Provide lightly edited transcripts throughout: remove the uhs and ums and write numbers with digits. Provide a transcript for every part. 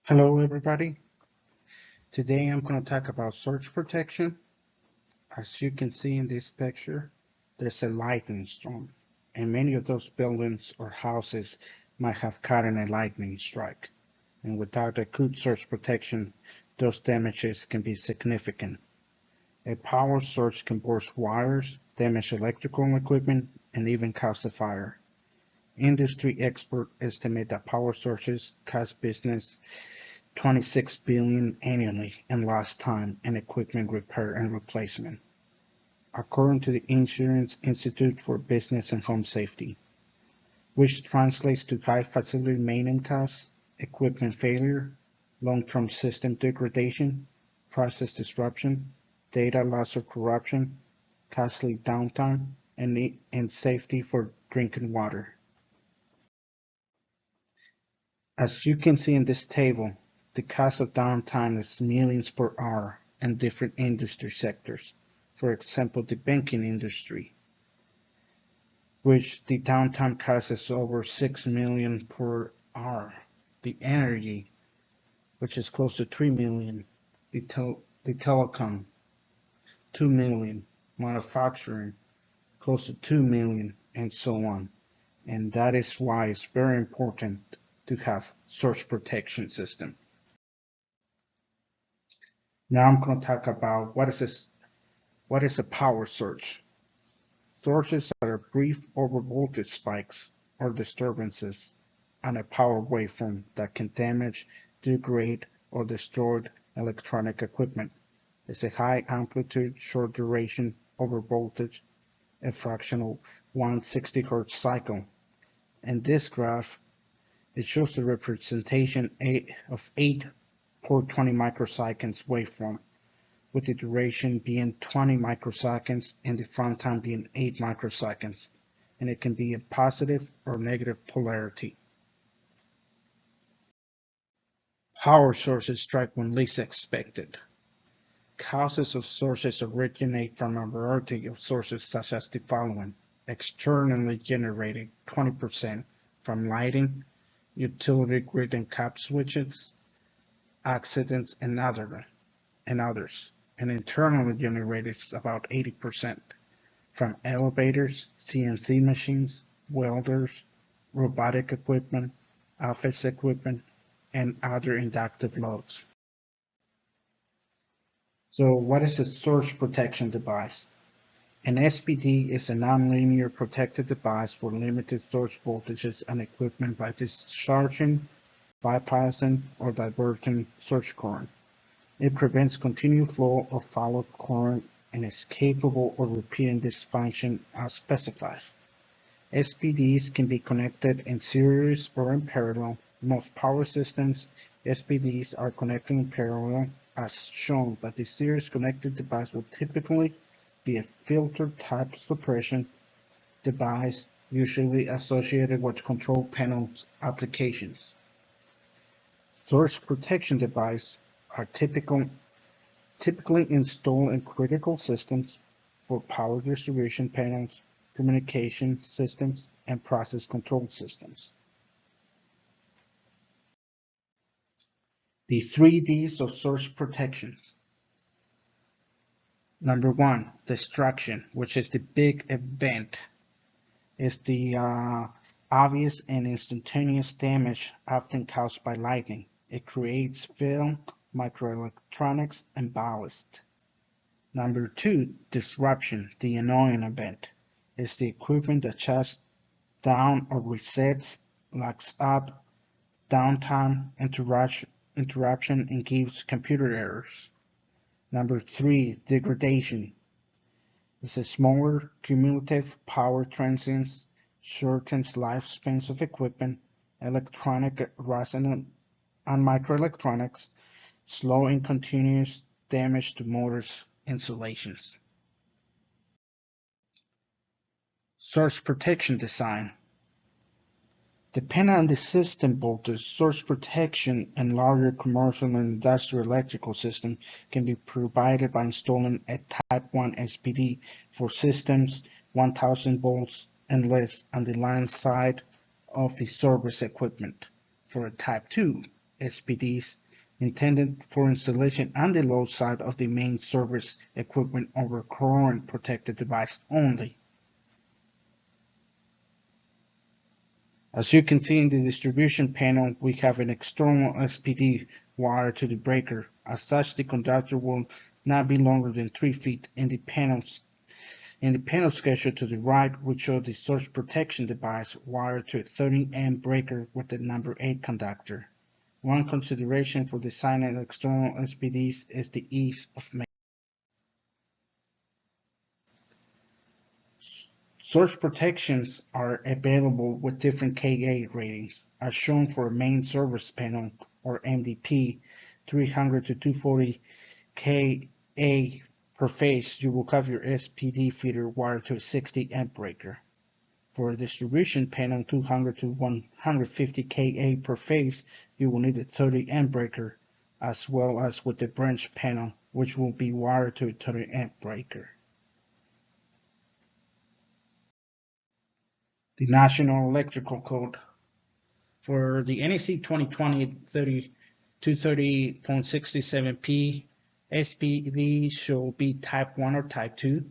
Hello everybody. Today I'm going to talk about surge protection. As you can see in this picture, there's a lightning storm, and many of those buildings or houses might have caught in a lightning strike. And without a good surge protection, those damages can be significant. A power surge can burst wires, damage electrical equipment, and even cause a fire. Industry experts estimate that power surges cost business 26 billion annually in lost time and equipment repair and replacement, according to the Insurance Institute for Business and Home Safety, which translates to high facility maintenance costs, equipment failure, long-term system degradation, process disruption, data loss or corruption, costly downtime, and safety for drinking water. As you can see in this table, the cost of downtime is millions per hour in different industry sectors. For example, the banking industry, which the downtime cost is over 6 million per hour. The energy, which is close to 3 million. The telecom, 2 million. Manufacturing, close to 2 million, and so on. And that is why it's very important to have surge protection system. Now I'm going to talk about what is a power surge. Surges are brief overvoltage spikes or disturbances on a power waveform that can damage, degrade, or destroy electronic equipment. It's a high amplitude, short duration overvoltage, a fractional 160 Hz cycle. In this graph, it shows the representation of 8 per 20 microseconds waveform, with the duration being 20 microseconds and the front time being 8 microseconds, and it can be a positive or negative polarity. Power sources strike when least expected. Causes of sources originate from a variety of sources such as the following: externally generated 20% from lighting, utility grid and cap switches, accidents, and others, and internally generated about 80% from elevators, CNC machines, welders, robotic equipment, office equipment, and other inductive loads. So what is a surge protection device? An SPD is a nonlinear protective device for limited surge voltages on equipment by discharging, bypassing, or diverting surge current. It prevents continued flow of followed current and is capable of repeating this function as specified. SPDs can be connected in series or in parallel. In most power systems, SPDs are connected in parallel as shown, but the series connected device will typically be a filter type suppression device, usually associated with control panel applications. Surge protection devices are typically installed in critical systems for power distribution panels, communication systems, and process control systems. The 3Ds of surge protection. Number one, destruction, which is the big event, is the obvious and instantaneous damage often caused by lightning. It creates film, microelectronics, and ballast. Number two, disruption, the annoying event, is the equipment that shuts down or resets, locks up, downtime, interruption, and gives computer errors. Number three, degradation, is a smaller cumulative power transients, shortens lifespans of equipment, electronic resonant and microelectronics, slow and continuous damage to motors insulations. Surge protection design. Depending on the system voltage, surge protection in larger commercial and industrial electrical systems can be provided by installing a Type 1 SPD for systems 1000 volts and less on the line side of the service equipment. For a Type 2 SPDs intended for installation on the load side of the main service equipment over current protected device only. As you can see in the distribution panel, we have an external SPD wire to the breaker. As such, the conductor will not be longer than 3 feet. In the panel schedule to the right, we show the surge protection device wired to a 30 amp breaker with the number 8 conductor. One consideration for designing external SPDs is the ease of maintenance. Surge protections are available with different KA ratings, as shown for a main service panel or MDP 300 to 240 KA per phase. You will have your SPD feeder wired to a 60 amp breaker. For a distribution panel 200 to 150 KA per phase, you will need a 30 amp breaker, as well as with the branch panel, which will be wired to a 30 amp breaker. The National Electrical Code. For the NEC 2020 230.67p, SPD should be Type 1 or Type 2.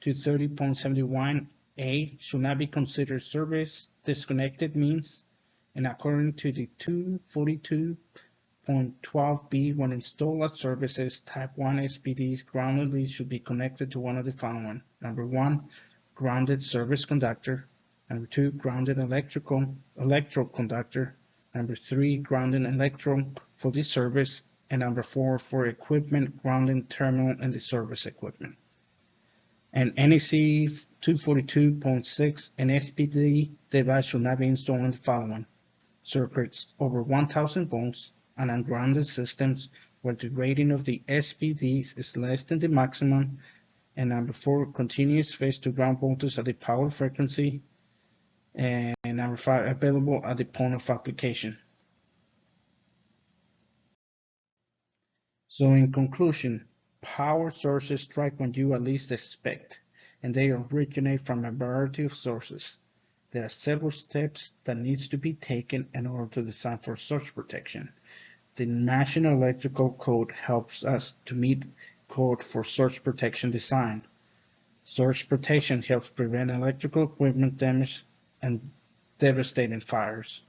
230.71a should not be considered service disconnected means, and according to the 242.12b, when installed at services, Type 1 SPDs grounded should be connected to one of the following. Number 1, grounded service conductor. Number 2, grounded electro conductor. Number 3, grounded electro for the service. And number 4, for equipment grounding terminal in the service equipment. And NEC 242.6, an SPD device should not be installed in the following: circuits over 1000 volts and ungrounded systems where the rating of the SPDs is less than the maximum. And number 4, continuous phase to ground voltage at the power frequency. And number 5, available at the point of application. So in conclusion, power sources strike when you at least expect, and they originate from a variety of sources. There are several steps that needs to be taken in order to design for surge protection. The National Electrical Code helps us to meet code for surge protection design. Surge protection helps prevent electrical equipment damage and devastating fires.